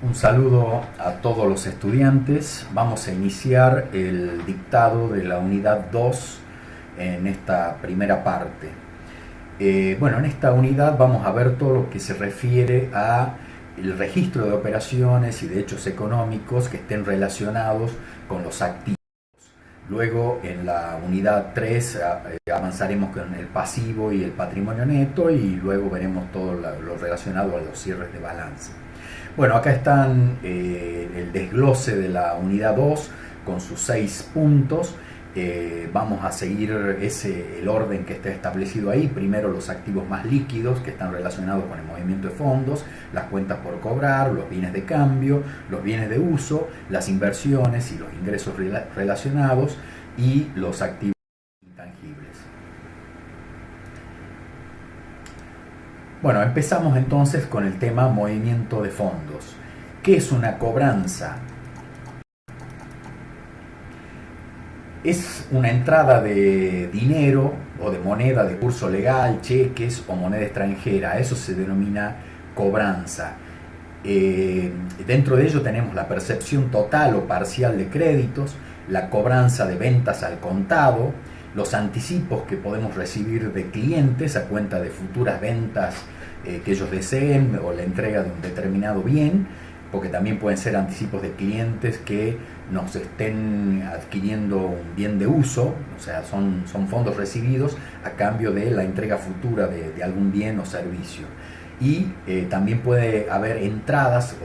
Un saludo a todos los estudiantes. Vamos a iniciar el dictado de la unidad 2 en esta primera parte. En esta unidad vamos a ver todo lo que se refiere a el registro de operaciones y de hechos económicos que estén relacionados con los activos. Luego en la unidad 3 avanzaremos con el pasivo y el patrimonio neto y luego veremos todo lo relacionado a los cierres de balance. Bueno, acá están el desglose de la unidad 2 con sus 6 puntos. Vamos a seguir el orden que está establecido ahí. Primero los activos más líquidos que están relacionados con el movimiento de fondos, las cuentas por cobrar, los bienes de cambio, los bienes de uso, las inversiones y los ingresos relacionados y los activos intangibles. Bueno, empezamos entonces con el tema movimiento de fondos. ¿Qué es una cobranza? Es una entrada de dinero o de moneda de curso legal, cheques o moneda extranjera. Eso se denomina cobranza. Dentro de ello tenemos la percepción total o parcial de créditos, la cobranza de ventas al contado, los anticipos que podemos recibir de clientes a cuenta de futuras ventas que ellos deseen o la entrega de un determinado bien, porque también pueden ser anticipos de clientes que nos estén adquiriendo un bien de uso, o sea, son fondos recibidos a cambio de la entrega futura de algún bien o servicio. Y también puede haber entradas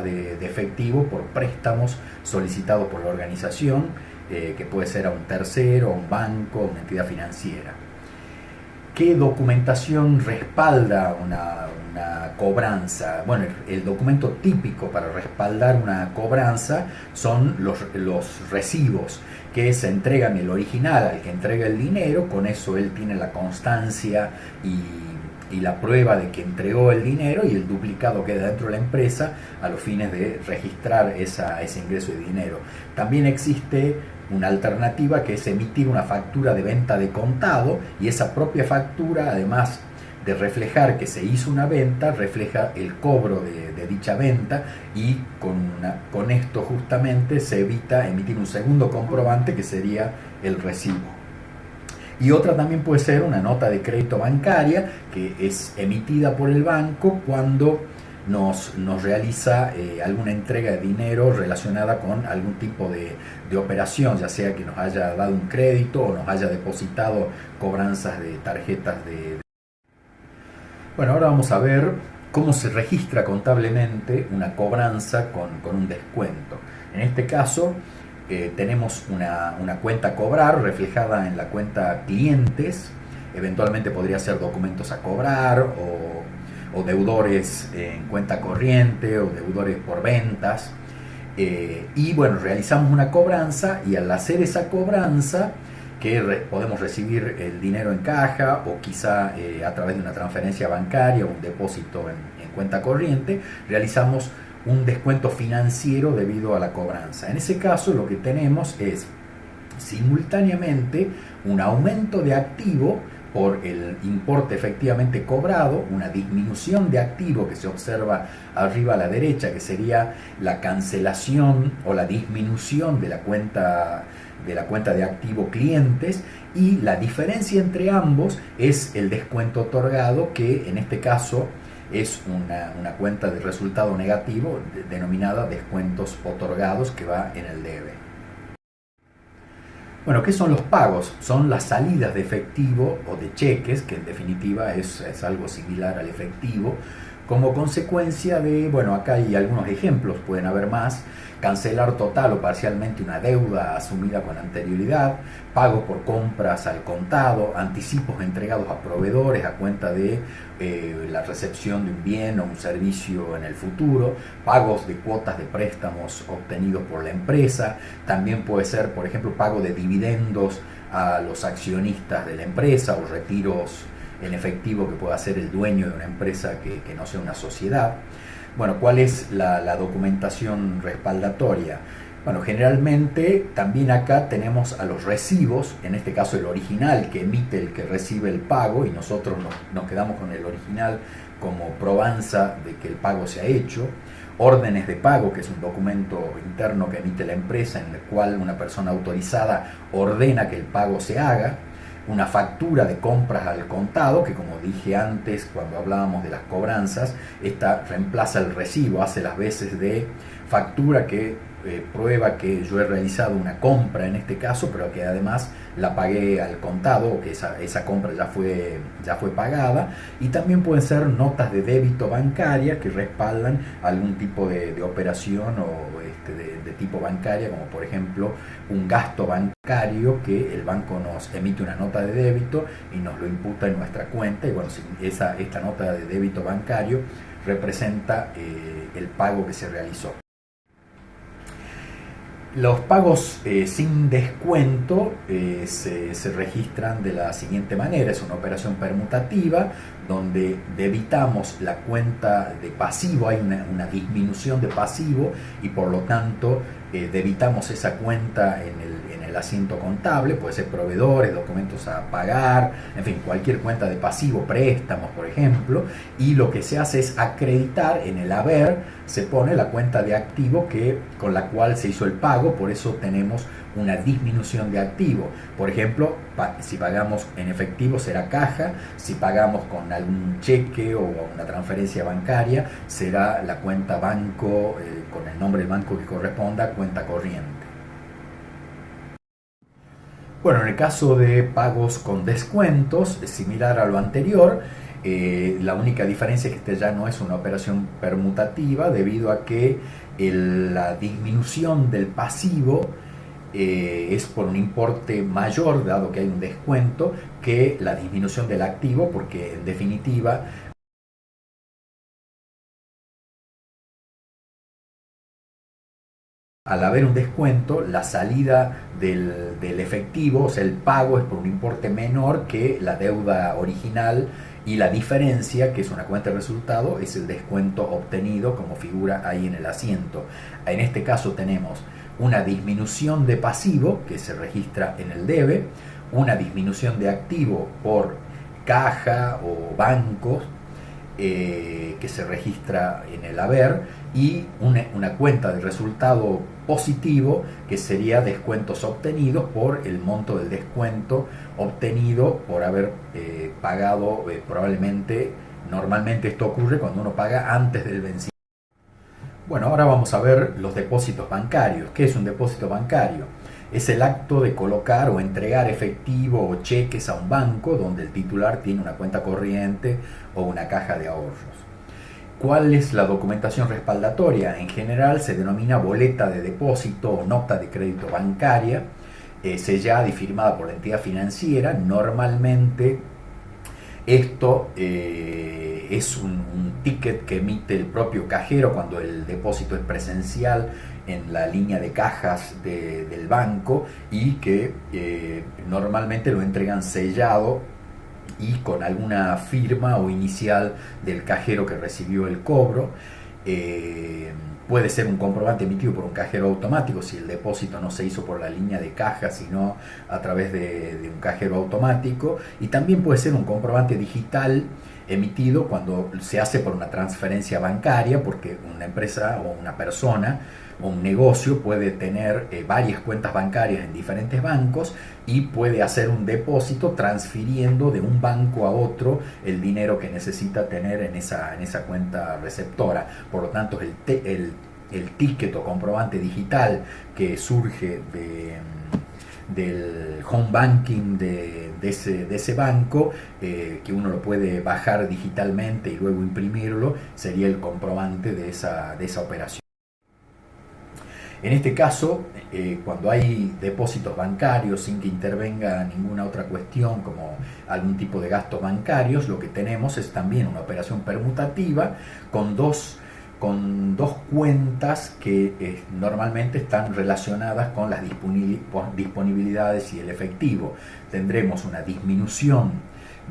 de efectivo por préstamos solicitados por la organización, que puede ser a un tercero, a un banco, a una entidad financiera. ¿Qué documentación respalda una cobranza? Bueno, el documento típico para respaldar una cobranza son los recibos, que se entregan el original al que entrega el dinero. Con eso él tiene la constancia y la prueba de que entregó el dinero, y el duplicado queda dentro de la empresa a los fines de registrar ese ingreso de dinero. También existe una alternativa, que es emitir una factura de venta de contado, y esa propia factura, además de reflejar que se hizo una venta, refleja el cobro de dicha venta, y con esto justamente se evita emitir un segundo comprobante, que sería el recibo. Y otra también puede ser una nota de crédito bancaria, que es emitida por el banco cuando nos realiza alguna entrega de dinero relacionada con algún tipo de operación, ya sea que nos haya dado un crédito o nos haya depositado cobranzas de tarjetas de... Bueno, ahora vamos a ver cómo se registra contablemente una cobranza con un descuento. En este caso tenemos una cuenta a cobrar reflejada en la cuenta clientes. Eventualmente podría ser documentos a cobrar o deudores en cuenta corriente o deudores por ventas. Y bueno, realizamos una cobranza, y al hacer esa cobranza, que podemos recibir el dinero en caja o quizá a través de una transferencia bancaria o un depósito en cuenta corriente, realizamos un descuento financiero debido a la cobranza. En ese caso lo que tenemos es simultáneamente un aumento de activo por el importe efectivamente cobrado, una disminución de activo que se observa arriba a la derecha, que sería la cancelación o la disminución de la cuenta de activo clientes, y la diferencia entre ambos es el descuento otorgado, que en este caso es una cuenta de resultado negativo denominada descuentos otorgados, que va en el debe. Bueno, ¿qué son los pagos? Son las salidas de efectivo o de cheques, que en definitiva es algo similar al efectivo, como consecuencia de, bueno, acá hay algunos ejemplos, pueden haber más: cancelar total o parcialmente una deuda asumida con anterioridad, pagos por compras al contado, anticipos entregados a proveedores a cuenta de la recepción de un bien o un servicio en el futuro, pagos de cuotas de préstamos obtenidos por la empresa. También puede ser, por ejemplo, pago de dividendos a los accionistas de la empresa, o retiros en efectivo que pueda hacer el dueño de una empresa que no sea una sociedad. Bueno, ¿cuál es la documentación respaldatoria? Bueno, generalmente también acá tenemos a los recibos, en este caso el original que emite el que recibe el pago, y nosotros nos quedamos con el original como probanza de que el pago se ha hecho. Órdenes de pago, que es un documento interno que emite la empresa en el cual una persona autorizada ordena que el pago se haga. Una factura de compras al contado, que como dije antes cuando hablábamos de las cobranzas, esta reemplaza el recibo, hace las veces de factura que prueba que yo he realizado una compra en este caso, pero que además la pagué al contado, o que esa compra ya fue pagada. Y también pueden ser notas de débito bancaria que respaldan algún tipo de operación o de tipo bancaria, como por ejemplo un gasto bancario que el banco nos emite una nota de débito y nos lo imputa en nuestra cuenta, y bueno, si esta nota de débito bancario representa el pago que se realizó. Los pagos sin descuento se registran de la siguiente manera. Es una operación permutativa donde debitamos la cuenta de pasivo, hay una disminución de pasivo, y por lo tanto debitamos esa cuenta en el asiento contable. Puede ser proveedores, documentos a pagar, en fin, cualquier cuenta de pasivo, préstamos por ejemplo, y lo que se hace es acreditar en el haber, se pone la cuenta de activo con la cual se hizo el pago. Por eso tenemos una disminución de activo. Por ejemplo, si pagamos en efectivo será caja, si pagamos con algún cheque o una transferencia bancaria será la cuenta banco, con el nombre del banco que corresponda, cuenta corriente. Bueno, en el caso de pagos con descuentos, es similar a lo anterior. La única diferencia es que esta ya no es una operación permutativa, debido a que la disminución del pasivo es por un importe mayor, dado que hay un descuento, que la disminución del activo, porque en definitiva al haber un descuento, la salida del efectivo, o sea, el pago es por un importe menor que la deuda original, y la diferencia, que es una cuenta de resultado, es el descuento obtenido como figura ahí en el asiento. En este caso tenemos una disminución de pasivo que se registra en el debe, una disminución de activo por caja o bancos, que se registra en el haber, y una cuenta de resultado positivo, que sería descuentos obtenidos por el monto del descuento obtenido por haber pagado probablemente. Normalmente esto ocurre cuando uno paga antes del vencimiento. Bueno, ahora vamos a ver los depósitos bancarios. ¿Qué es un depósito bancario? Es el acto de colocar o entregar efectivo o cheques a un banco donde el titular tiene una cuenta corriente o una caja de ahorros. ¿Cuál es la documentación respaldatoria? En general se denomina boleta de depósito o nota de crédito bancaria, sellada y firmada por la entidad financiera. Normalmente esto es un ticket que emite el propio cajero cuando el depósito es presencial en la línea de cajas del banco, y que normalmente lo entregan sellado y con alguna firma o inicial del cajero que recibió el cobro. Puede ser un comprobante emitido por un cajero automático si el depósito no se hizo por la línea de caja, sino a través de un cajero automático, y también puede ser un comprobante digital emitido cuando se hace por una transferencia bancaria, porque una empresa o una persona o un negocio puede tener varias cuentas bancarias en diferentes bancos y puede hacer un depósito transfiriendo de un banco a otro el dinero que necesita tener en esa cuenta receptora. Por lo tanto, el ticket o comprobante digital que surge del home banking de ese banco, que uno lo puede bajar digitalmente y luego imprimirlo, sería el comprobante de esa operación. En este caso, cuando hay depósitos bancarios sin que intervenga ninguna otra cuestión como algún tipo de gastos bancarios, lo que tenemos es también una operación permutativa con dos cuentas que normalmente están relacionadas con las disponibilidades y el efectivo. Tendremos una disminución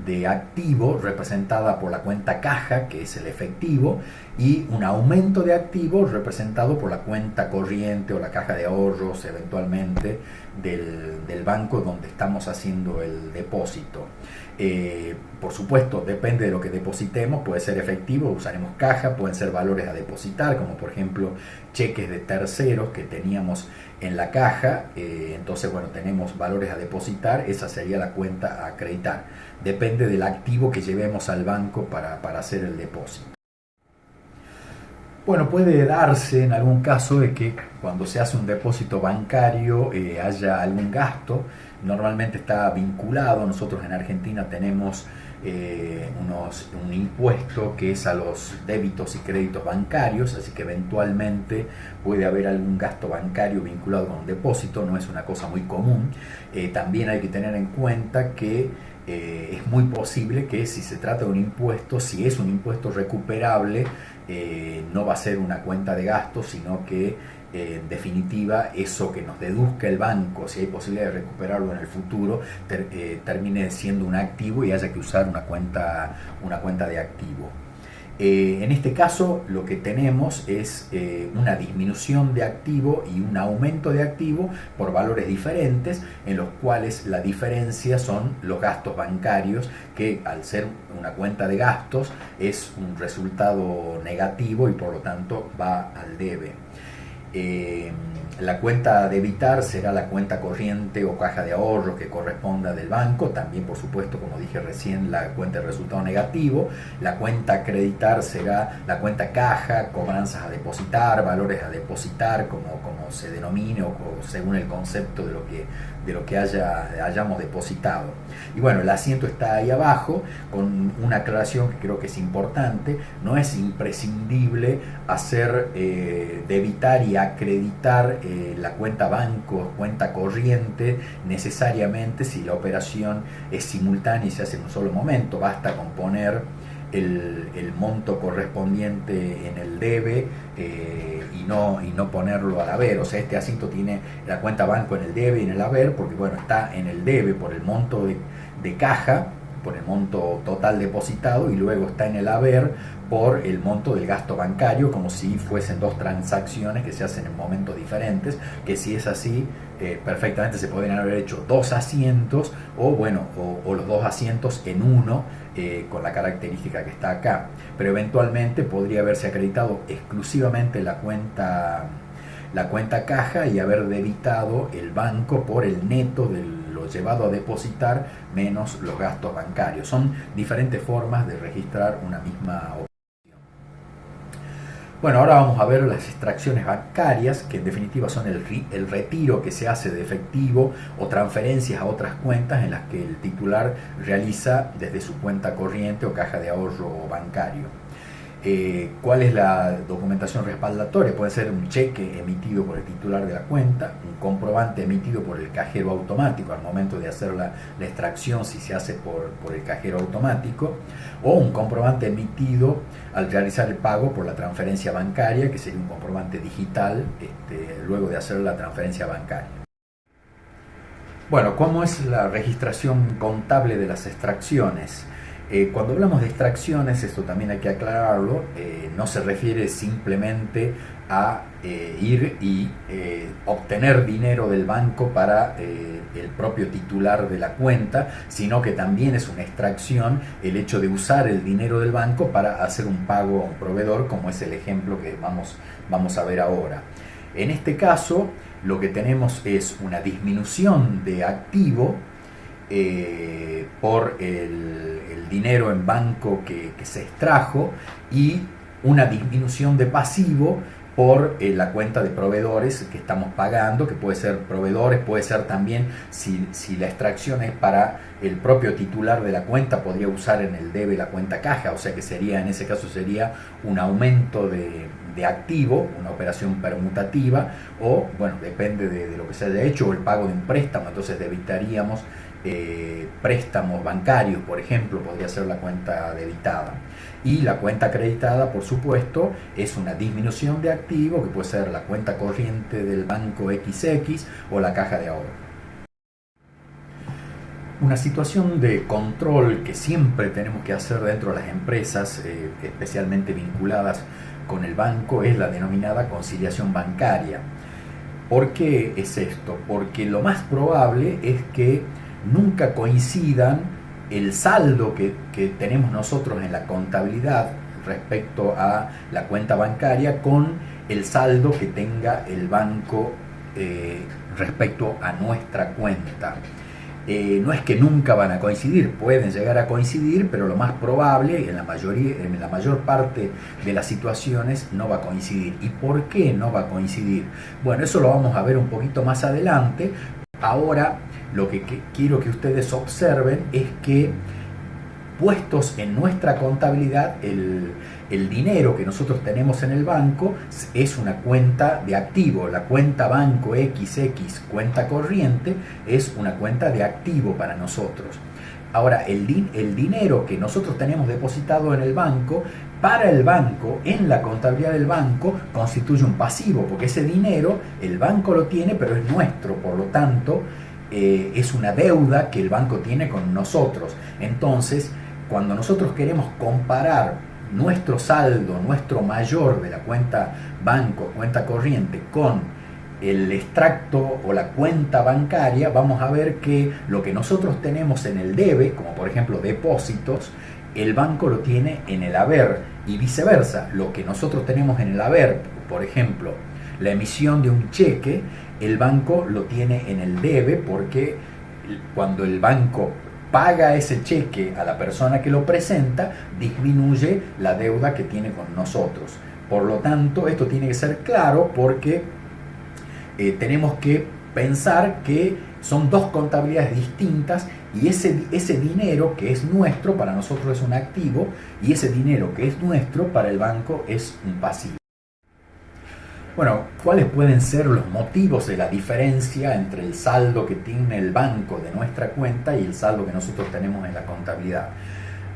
de activo representada por la cuenta caja, que es el efectivo, y un aumento de activo representado por la cuenta corriente o la caja de ahorros eventualmente del banco donde estamos haciendo el depósito. Por supuesto, depende de lo que depositemos, puede ser efectivo, usaremos caja, pueden ser valores a depositar, como por ejemplo cheques de terceros que teníamos en la caja, entonces bueno, tenemos valores a depositar, esa sería la cuenta a acreditar. Depende del activo que llevemos al banco para hacer el depósito. Bueno, puede darse en algún caso de que cuando se hace un depósito bancario haya algún gasto. Normalmente está vinculado. Nosotros en Argentina tenemos un impuesto que es a los débitos y créditos bancarios, así que eventualmente puede haber algún gasto bancario vinculado con un depósito, no es una cosa muy común. También hay que tener en cuenta que es muy posible que si se trata de un impuesto, si es un impuesto recuperable, no va a ser una cuenta de gastos, sino que en definitiva eso que nos deduzca el banco, si hay posibilidad de recuperarlo en el futuro, termine siendo un activo y haya que usar una cuenta de activo. En este caso lo que tenemos es una disminución de activo y un aumento de activo por valores diferentes, en los cuales la diferencia son los gastos bancarios, que al ser una cuenta de gastos es un resultado negativo y por lo tanto va al debe. La cuenta a debitar será la cuenta corriente o caja de ahorros que corresponda del banco, también por supuesto, como dije recién, la cuenta de resultado negativo. La cuenta a acreditar será la cuenta caja, cobranzas a depositar, valores a depositar, como se denomine o según el concepto de lo que hayamos depositado. Y bueno, el asiento está ahí abajo con una aclaración que creo que es importante. No es imprescindible hacer debitar y acreditar la cuenta banco, cuenta corriente necesariamente si la operación es simultánea y se hace en un solo momento. Basta con poner el monto correspondiente en el debe y no ponerlo al haber. O sea, este asiento tiene la cuenta banco en el debe y en el haber, porque bueno, está en el debe por el monto de caja, por el monto total depositado, y luego está en el haber por el monto del gasto bancario, como si fuesen dos transacciones que se hacen en momentos diferentes, que si es así, perfectamente se podrían haber hecho dos asientos o los dos asientos en uno, con la característica que está acá, pero eventualmente podría haberse acreditado exclusivamente la cuenta caja y haber debitado el banco por el neto de lo llevado a depositar menos los gastos bancarios. Son diferentes formas de registrar una misma operación. Bueno, ahora vamos a ver las extracciones bancarias, que en definitiva son el retiro que se hace de efectivo o transferencias a otras cuentas en las que el titular realiza desde su cuenta corriente o caja de ahorro bancario. ¿Cuál es la documentación respaldatoria? Puede ser un cheque emitido por el titular de la cuenta, un comprobante emitido por el cajero automático al momento de hacer la extracción, si se hace por el cajero automático, o un comprobante emitido al realizar el pago por la transferencia bancaria, que sería un comprobante digital luego de hacer la transferencia bancaria. Bueno, ¿cómo es la registración contable de las extracciones? Cuando hablamos de extracciones, esto también hay que aclararlo, no se refiere simplemente a ir y obtener dinero del banco para el propio titular de la cuenta, sino que también es una extracción el hecho de usar el dinero del banco para hacer un pago a un proveedor, como es el ejemplo que vamos a ver ahora. En este caso, lo que tenemos es una disminución de activo por el dinero en banco que se extrajo, y una disminución de pasivo por la cuenta de proveedores que estamos pagando, que puede ser proveedores, puede ser también, si la extracción es para el propio titular de la cuenta, podría usar en el debe la cuenta caja, o sea que en ese caso sería un aumento de activo, una operación permutativa, o bueno, depende de lo que se haya hecho, o el pago de un préstamo, entonces debitaríamos préstamos bancarios, por ejemplo, podría ser la cuenta debitada. Y la cuenta acreditada, por supuesto, es una disminución de activo, que puede ser la cuenta corriente del banco XX o la caja de ahorro. Una situación de control que siempre tenemos que hacer dentro de las empresas, especialmente vinculadas con el banco, es la denominada conciliación bancaria. ¿Por qué es esto? Porque lo más probable es que nunca coincidan el saldo que tenemos nosotros en la contabilidad respecto a la cuenta bancaria con el saldo que tenga el banco respecto a nuestra cuenta. No es que nunca van a coincidir, pueden llegar a coincidir, pero lo más probable, en la mayor parte de las situaciones, no va a coincidir. ¿Y por qué no va a coincidir? Bueno, eso lo vamos a ver un poquito más adelante. Ahora, lo que quiero que ustedes observen es que, puestos en nuestra contabilidad, el dinero que nosotros tenemos en el banco es una cuenta de activo. La cuenta banco XX, cuenta corriente, es una cuenta de activo para nosotros. Ahora, el dinero que nosotros tenemos depositado en el banco, para el banco, en la contabilidad del banco, constituye un pasivo, porque ese dinero el banco lo tiene, pero es nuestro, por lo tanto, es una deuda que el banco tiene con nosotros. Entonces, cuando nosotros queremos comparar nuestro saldo, nuestro mayor de la cuenta banco, cuenta corriente, con el extracto o la cuenta bancaria, vamos a ver que lo que nosotros tenemos en el debe, como por ejemplo depósitos, el banco lo tiene en el haber, y viceversa. Lo que nosotros tenemos en el haber, por ejemplo, la emisión de un cheque, el banco lo tiene en el debe, porque cuando el banco paga ese cheque a la persona que lo presenta, disminuye la deuda que tiene con nosotros. Por lo tanto, esto tiene que ser claro, porque tenemos que pensar que son dos contabilidades distintas, y ese dinero que es nuestro para nosotros es un activo, y ese dinero que es nuestro para el banco es un pasivo. Bueno, ¿cuáles pueden ser los motivos de la diferencia entre el saldo que tiene el banco de nuestra cuenta y el saldo que nosotros tenemos en la contabilidad?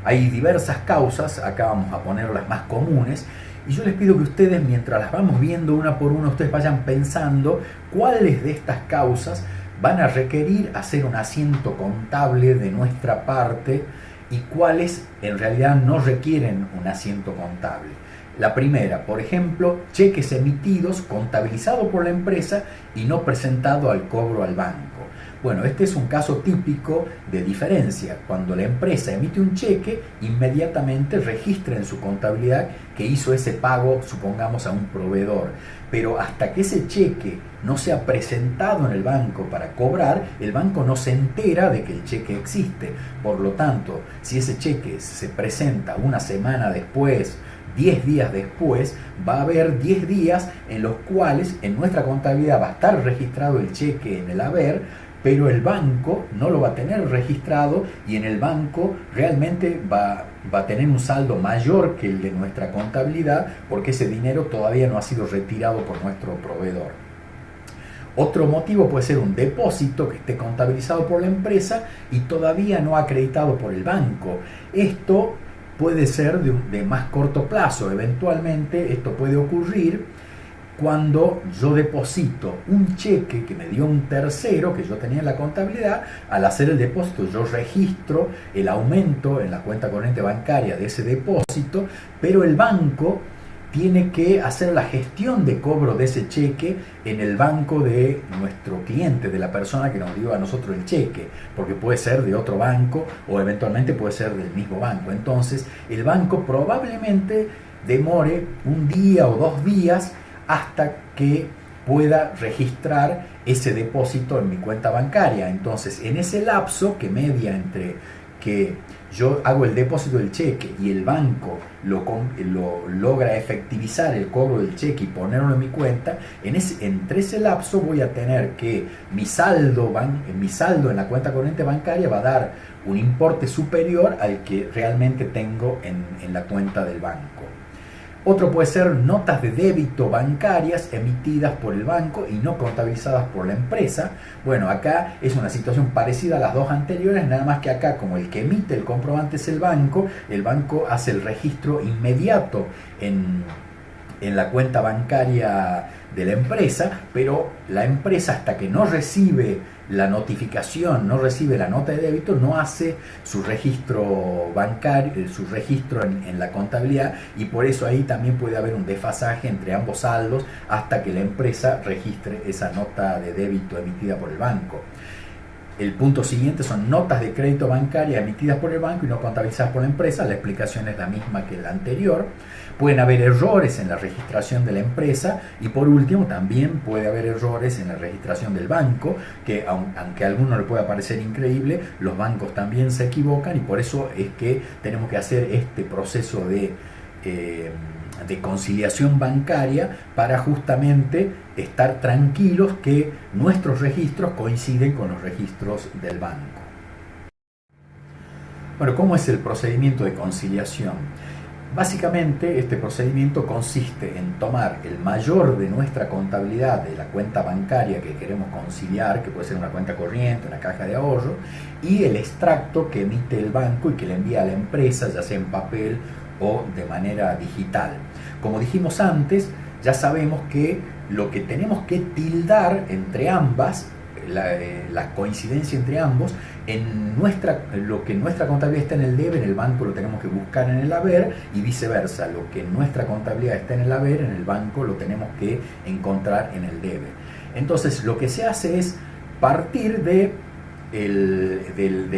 Hay diversas causas, acá vamos a poner las más comunes, y yo les pido que ustedes, mientras las vamos viendo una por una, ustedes vayan pensando cuáles de estas causas van a requerir hacer un asiento contable de nuestra parte y cuáles en realidad no requieren un asiento contable. La primera, por ejemplo, cheques emitidos, contabilizados por la empresa y no presentado al cobro al banco. Bueno, este es un caso típico de diferencia. Cuando la empresa emite un cheque, inmediatamente registra en su contabilidad que hizo ese pago, supongamos, a un proveedor. Pero hasta que ese cheque no sea presentado en el banco para cobrar, el banco no se entera de que el cheque existe. Por lo tanto, si ese cheque se presenta una semana después, 10 días después, va a haber 10 días en los cuales en nuestra contabilidad va a estar registrado el cheque en el haber, pero el banco no lo va a tener registrado, y en el banco realmente va a tener un saldo mayor que el de nuestra contabilidad, porque ese dinero todavía no ha sido retirado por nuestro proveedor. Otro motivo puede ser un depósito que esté contabilizado por la empresa y todavía no acreditado por el banco. Esto puede ser de más corto plazo. Eventualmente esto puede ocurrir cuando yo deposito un cheque que me dio un tercero que yo tenía en la contabilidad. Al hacer el depósito yo registro el aumento en la cuenta corriente bancaria de ese depósito, pero el banco tiene que hacer la gestión de cobro de ese cheque en el banco de nuestro cliente, de la persona que nos dio a nosotros el cheque, porque puede ser de otro banco o eventualmente puede ser del mismo banco. Entonces el banco probablemente demore un día o 2 días hasta que pueda registrar ese depósito en mi cuenta bancaria. Entonces, en ese lapso que media entre que yo hago el depósito del cheque y el banco lo logra efectivizar el cobro del cheque y ponerlo en mi cuenta, entre ese lapso voy a tener que mi saldo en la cuenta corriente bancaria va a dar un importe superior al que realmente tengo en la cuenta del banco. Otro puede ser notas de débito bancarias emitidas por el banco y no contabilizadas por la empresa. Bueno, acá es una situación parecida a las dos anteriores, nada más que acá, como el que emite el comprobante es el banco hace el registro inmediato en la cuenta bancaria de la empresa, pero la empresa, hasta que no recibe la notificación, no recibe la nota de débito, no hace su registro bancario, su registro en la contabilidad, y por eso ahí también puede haber un desfasaje entre ambos saldos hasta que la empresa registre esa nota de débito emitida por el banco. El punto siguiente son notas de crédito bancaria emitidas por el banco y no contabilizadas por la empresa. La explicación es la misma que la anterior. Pueden haber errores en la registración de la empresa, y por último también puede haber errores en la registración del banco, que aunque a alguno le pueda parecer increíble, los bancos también se equivocan, y por eso es que tenemos que hacer este proceso de conciliación bancaria para justamente estar tranquilos que nuestros registros coinciden con los registros del banco. Bueno, ¿cómo es el procedimiento de conciliación? Básicamente este procedimiento consiste en tomar el mayor de nuestra contabilidad de la cuenta bancaria que queremos conciliar, que puede ser una cuenta corriente, una caja de ahorro, y el extracto que emite el banco y que le envía a la empresa, ya sea en papel o de manera digital. Como dijimos antes, ya sabemos que lo que tenemos que tildar entre ambas, la coincidencia entre ambos, lo que en nuestra contabilidad está en el debe, en el banco lo tenemos que buscar en el haber, y viceversa, lo que en nuestra contabilidad está en el haber, en el banco lo tenemos que encontrar en el debe. Entonces lo que se hace es partir del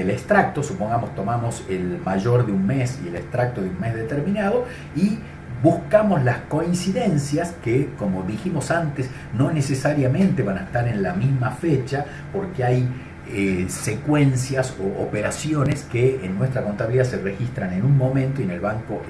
extracto. Supongamos tomamos el mayor de un mes y el extracto de un mes determinado, y buscamos las coincidencias que, como dijimos antes, no necesariamente van a estar en la misma fecha, porque hay secuencias o operaciones que en nuestra contabilidad se registran en un momento y en el banco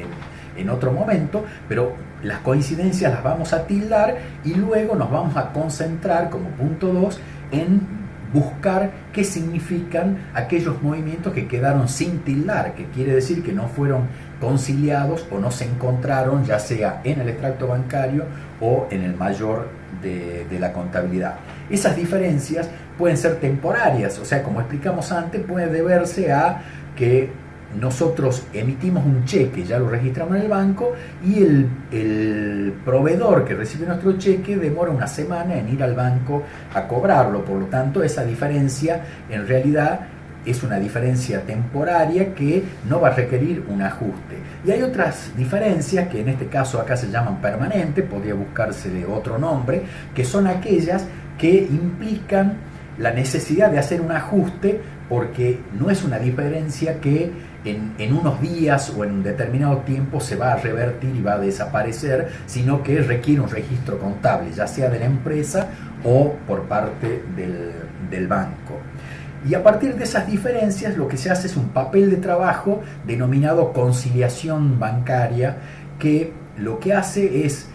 en otro momento, pero las coincidencias las vamos a tildar y luego nos vamos a concentrar como punto 2 en buscar qué significan aquellos movimientos que quedaron sin tildar, que quiere decir que no fueron conciliados o no se encontraron, ya sea en el extracto bancario o en el mayor de la contabilidad. Esas diferencias pueden ser temporarias, o sea, como explicamos antes, puede deberse a que nosotros emitimos un cheque, ya lo registramos en el banco, y el proveedor que recibe nuestro cheque demora una semana en ir al banco a cobrarlo. Por lo tanto, esa diferencia en realidad es una diferencia temporaria que no va a requerir un ajuste. Y hay otras diferencias que en este caso acá se llaman permanentes, podría buscarse de otro nombre, que son aquellas que implican la necesidad de hacer un ajuste, porque no es una diferencia que en unos días o en un determinado tiempo se va a revertir y va a desaparecer, sino que requiere un registro contable, ya sea de la empresa o por parte del banco. Y a partir de esas diferencias lo que se hace es un papel de trabajo denominado conciliación bancaria, que lo que hace es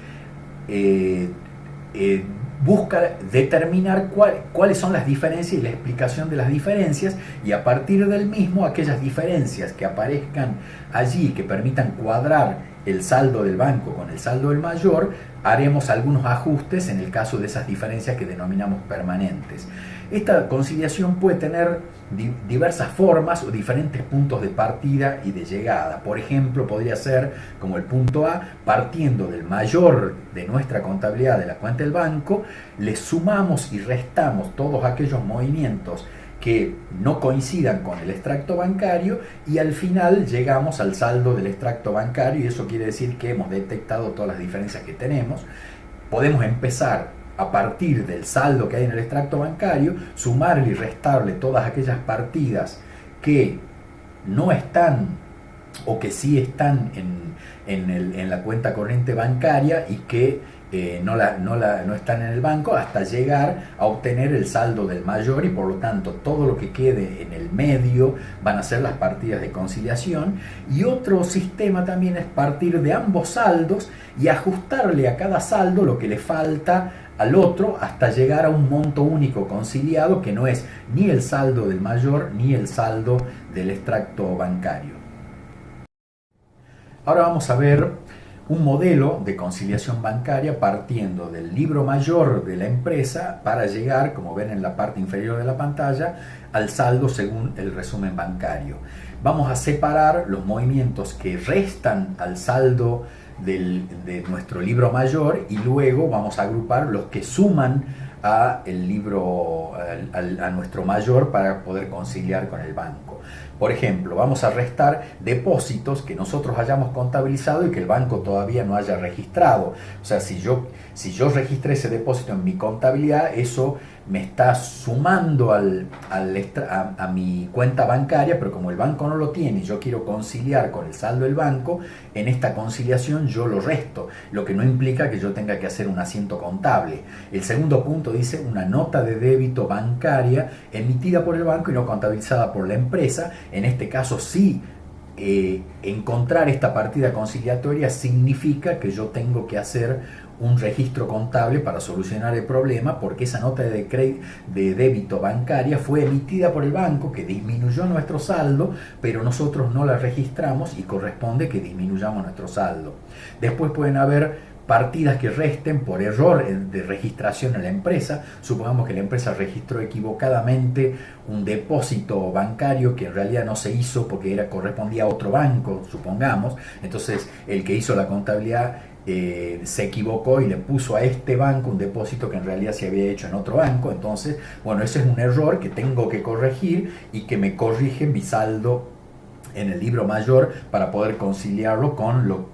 busca determinar cuáles son las diferencias y la explicación de las diferencias, y a partir del mismo aquellas diferencias que aparezcan allí que permitan cuadrar el saldo del banco con el saldo del mayor, haremos algunos ajustes en el caso de esas diferencias que denominamos permanentes. Esta conciliación puede tener diversas formas o diferentes puntos de partida y de llegada. Por ejemplo, podría ser como el punto A, partiendo del mayor de nuestra contabilidad de la cuenta del banco, le sumamos y restamos todos aquellos movimientos que no coincidan con el extracto bancario, y al final llegamos al saldo del extracto bancario, y eso quiere decir que hemos detectado todas las diferencias que tenemos. Podemos empezar a partir del saldo que hay en el extracto bancario, sumarle y restarle todas aquellas partidas que no están o que sí están en la cuenta corriente bancaria y que no están en el banco, hasta llegar a obtener el saldo del mayor, y por lo tanto todo lo que quede en el medio van a ser las partidas de conciliación. Y otro sistema también es partir de ambos saldos y ajustarle a cada saldo lo que le falta al otro hasta llegar a un monto único conciliado, que no es ni el saldo del mayor ni el saldo del extracto bancario. Ahora vamos a ver un modelo de conciliación bancaria partiendo del libro mayor de la empresa para llegar, como ven en la parte inferior de la pantalla, al saldo según el resumen bancario. Vamos a separar los movimientos que restan al saldo de nuestro libro mayor, y luego vamos a agrupar los que suman a el libro, a nuestro mayor para poder conciliar con el banco. Por ejemplo, vamos a restar depósitos que nosotros hayamos contabilizado y que el banco todavía no haya registrado. O sea, si yo registré ese depósito en mi contabilidad, eso me está sumando a mi cuenta bancaria, pero como el banco no lo tiene y yo quiero conciliar con el saldo del banco, en esta conciliación yo lo resto, lo que no implica que yo tenga que hacer un asiento contable. El segundo punto dice una nota de débito bancaria emitida por el banco y no contabilizada por la empresa. En este caso sí, encontrar esta partida conciliatoria significa que yo tengo que hacer un registro contable para solucionar el problema, porque esa nota de débito bancaria fue emitida por el banco, que disminuyó nuestro saldo, pero nosotros no la registramos y corresponde que disminuyamos nuestro saldo. Después pueden haber partidas que resten por error de registración en la empresa. Supongamos que la empresa registró equivocadamente un depósito bancario que en realidad no se hizo porque correspondía a otro banco, supongamos. Entonces el que hizo la contabilidad se equivocó y le puso a este banco un depósito que en realidad se había hecho en otro banco. Entonces, bueno, ese es un error que tengo que corregir y que me corrige mi saldo en el libro mayor para poder conciliarlo con lo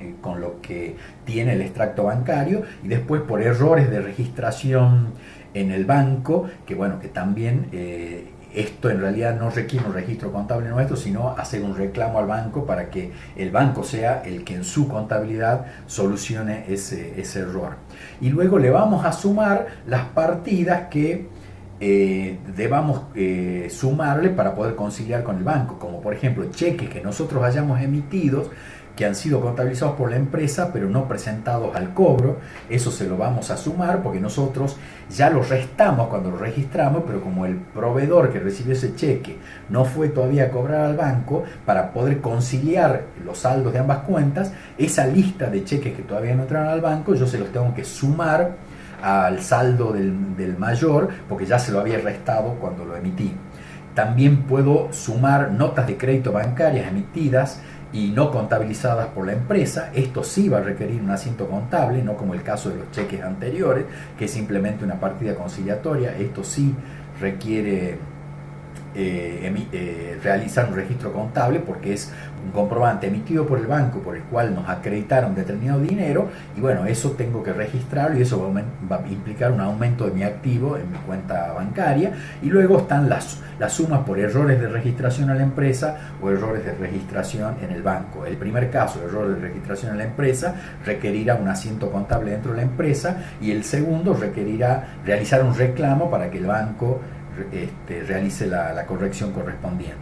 que tiene el extracto bancario. Y después, por errores de registración en el banco, que bueno, que también esto en realidad no requiere un registro contable nuestro, sino hacer un reclamo al banco para que el banco sea el que en su contabilidad solucione ese error. Y luego le vamos a sumar las partidas que debamos sumarle para poder conciliar con el banco, como por ejemplo cheques que nosotros hayamos emitidos que han sido contabilizados por la empresa pero no presentados al cobro. Eso se lo vamos a sumar porque nosotros ya lo restamos cuando lo registramos, pero como el proveedor que recibió ese cheque no fue todavía a cobrar al banco, para poder conciliar los saldos de ambas cuentas, esa lista de cheques que todavía no entraron al banco yo se los tengo que sumar al saldo del mayor, porque ya se lo había restado cuando lo emití. También puedo sumar notas de crédito bancarias emitidas y no contabilizadas por la empresa. Esto sí va a requerir un asiento contable, no como el caso de los cheques anteriores, que es simplemente una partida conciliatoria. Esto sí requiere realizar un registro contable, porque es un comprobante emitido por el banco por el cual nos acreditaron determinado dinero, y bueno, eso tengo que registrarlo y eso va a implicar un aumento de mi activo en mi cuenta bancaria. Y luego están las sumas por errores de registración a la empresa o errores de registración en el banco. El primer caso, error de registración en la empresa, requerirá un asiento contable dentro de la empresa, y el segundo requerirá realizar un reclamo para que el banco realice la corrección correspondiente.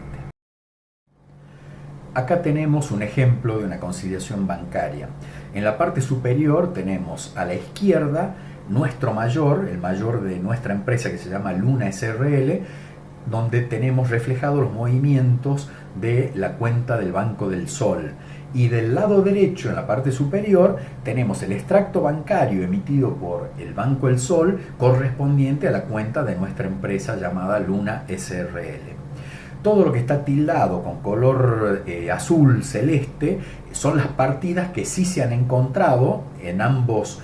Acá tenemos un ejemplo de una conciliación bancaria. En la parte superior tenemos a la izquierda nuestro mayor, el mayor de nuestra empresa que se llama Luna SRL, donde tenemos reflejados los movimientos de la cuenta del Banco del Sol. Y del lado derecho, en la parte superior, tenemos el extracto bancario emitido por el Banco del Sol correspondiente a la cuenta de nuestra empresa llamada Luna SRL. Todo lo que está tildado con color azul celeste son las partidas que sí se han encontrado en ambos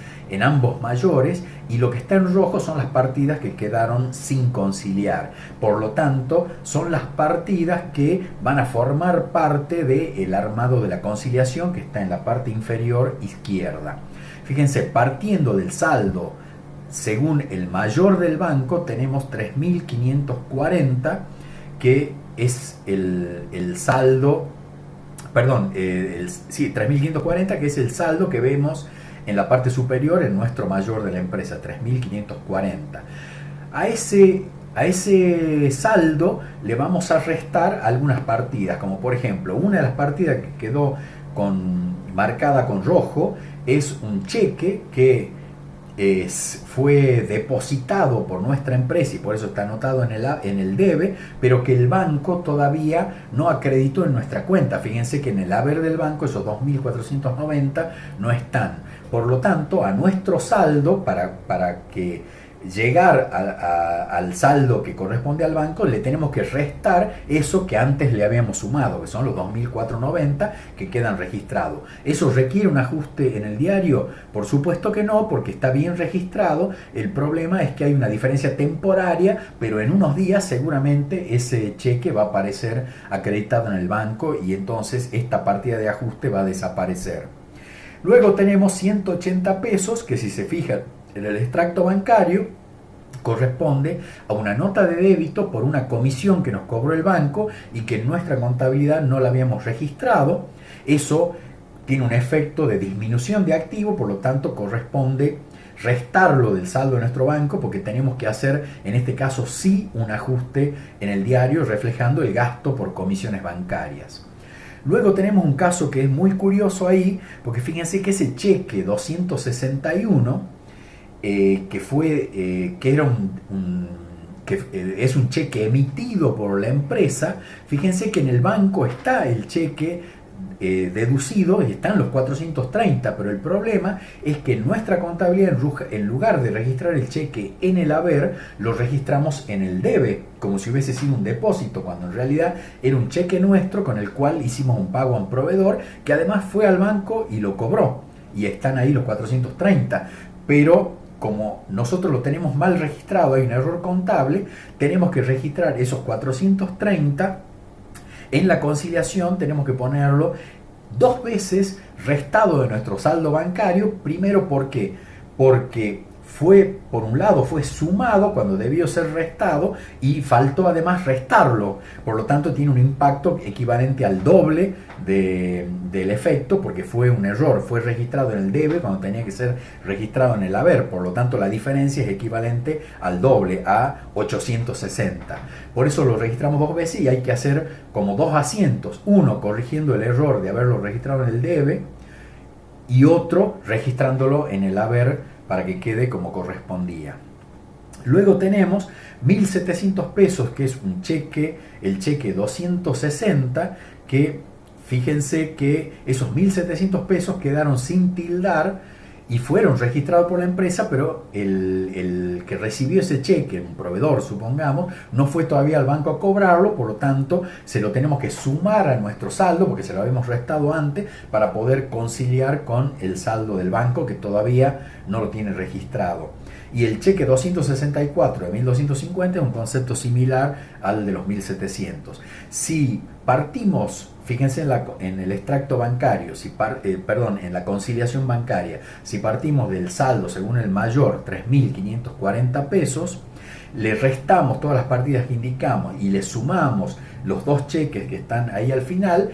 mayores, y lo que está en rojo son las partidas que quedaron sin conciliar. Por lo tanto, son las partidas que van a formar parte del armado de la conciliación, que está en la parte inferior izquierda. Fíjense, partiendo del saldo según el mayor del banco, tenemos 3.540, que es el saldo, perdón, 3.540, que es el saldo que vemos en la parte superior en nuestro mayor de la empresa, 3.540. A ese saldo le vamos a restar algunas partidas, como por ejemplo, una de las partidas que quedó marcada con rojo es un cheque que fue depositado por nuestra empresa y por eso está anotado en el debe, pero que el banco todavía no acreditó en nuestra cuenta. Fíjense que en el haber del banco esos 2.490 no están. Por lo tanto, a nuestro saldo, para que llegar al saldo que corresponde al banco, le tenemos que restar eso que antes le habíamos sumado, que son los 2.490 que quedan registrados. ¿Eso requiere un ajuste en el diario? Por supuesto que no, porque está bien registrado. El problema es que hay una diferencia temporaria, pero en unos días seguramente ese cheque va a aparecer acreditado en el banco y entonces esta partida de ajuste va a desaparecer. Luego tenemos 180 pesos que, si se fijan en el extracto bancario, corresponde a una nota de débito por una comisión que nos cobró el banco y que en nuestra contabilidad no la habíamos registrado. Eso tiene un efecto de disminución de activo, por lo tanto corresponde restarlo del saldo de nuestro banco, porque tenemos que hacer en este caso sí un ajuste en el diario reflejando el gasto por comisiones bancarias. Luego tenemos un caso que es muy curioso ahí, porque fíjense que ese cheque 261 que es un cheque emitido por la empresa. Fíjense que en el banco está el cheque deducido, están los 430, pero el problema es que en nuestra contabilidad, en lugar de registrar el cheque en el haber, lo registramos en el debe, como si hubiese sido un depósito, cuando en realidad era un cheque nuestro con el cual hicimos un pago a un proveedor, que además fue al banco y lo cobró, y están ahí los 430, pero como nosotros lo tenemos mal registrado, hay un error contable, tenemos que registrar esos 430 en la conciliación, tenemos que ponerlo 2 veces restado de nuestro saldo bancario. Primero, ¿por qué? Porque por un lado fue sumado cuando debió ser restado y faltó además restarlo, por lo tanto tiene un impacto equivalente al doble del efecto, porque fue un error, fue registrado en el debe cuando tenía que ser registrado en el haber, por lo tanto la diferencia es equivalente al doble, a 860. Por eso lo registramos 2 veces y hay que hacer como 2 asientos, uno corrigiendo el error de haberlo registrado en el debe y otro registrándolo en el haber para que quede como correspondía. Luego tenemos 1.700 pesos, que es el cheque 260, que fíjense que esos 1.700 pesos quedaron sin tildar y fueron registrados por la empresa, pero el que recibió ese cheque, un proveedor supongamos, no fue todavía al banco a cobrarlo, por lo tanto se lo tenemos que sumar a nuestro saldo, porque se lo habíamos restado antes, para poder conciliar con el saldo del banco que todavía no lo tiene registrado. Y el cheque 264 de 1.250 es un concepto similar al de los 1.700. Si partimos, fíjense en el extracto bancario, en la conciliación bancaria, si partimos del saldo según el mayor, 3.540 pesos, le restamos todas las partidas que indicamos y le sumamos los 2 cheques que están ahí al final,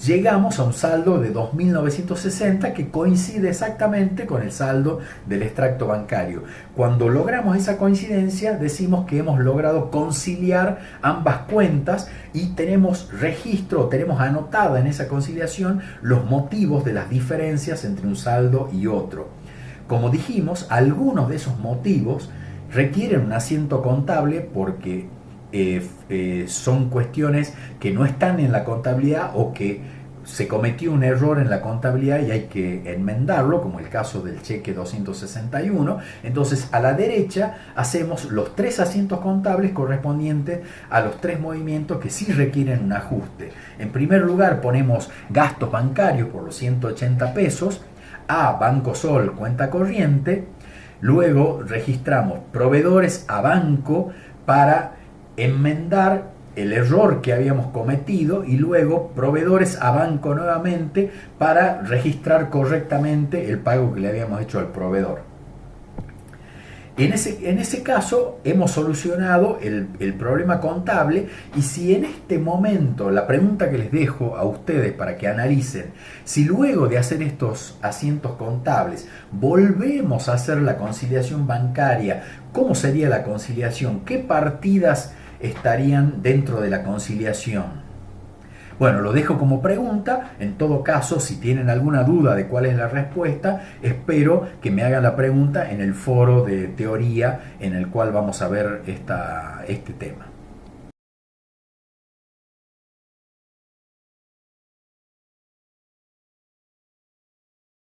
llegamos a un saldo de 2.960 que coincide exactamente con el saldo del extracto bancario. Cuando logramos esa coincidencia, decimos que hemos logrado conciliar ambas cuentas y tenemos registro, tenemos anotada en esa conciliación los motivos de las diferencias entre un saldo y otro. Como dijimos, algunos de esos motivos requieren un asiento contable porque son cuestiones que no están en la contabilidad o que se cometió un error en la contabilidad y hay que enmendarlo, como el caso del cheque 261. Entonces a la derecha hacemos los 3 asientos contables correspondientes a los 3 movimientos que sí requieren un ajuste. En primer lugar ponemos gastos bancarios por los 180 pesos, a Banco Sol cuenta corriente, luego registramos proveedores a banco para enmendar el error que habíamos cometido y luego proveedores a banco nuevamente para registrar correctamente el pago que le habíamos hecho al proveedor. En ese caso hemos solucionado el problema contable, y si en este momento, la pregunta que les dejo a ustedes para que analicen, si luego de hacer estos asientos contables volvemos a hacer la conciliación bancaria, ¿cómo sería la conciliación? ¿Qué partidas estarían dentro de la conciliación? Bueno, lo dejo como pregunta. En todo caso, si tienen alguna duda de cuál es la respuesta, espero que me hagan la pregunta en el foro de teoría en el cual vamos a ver este tema.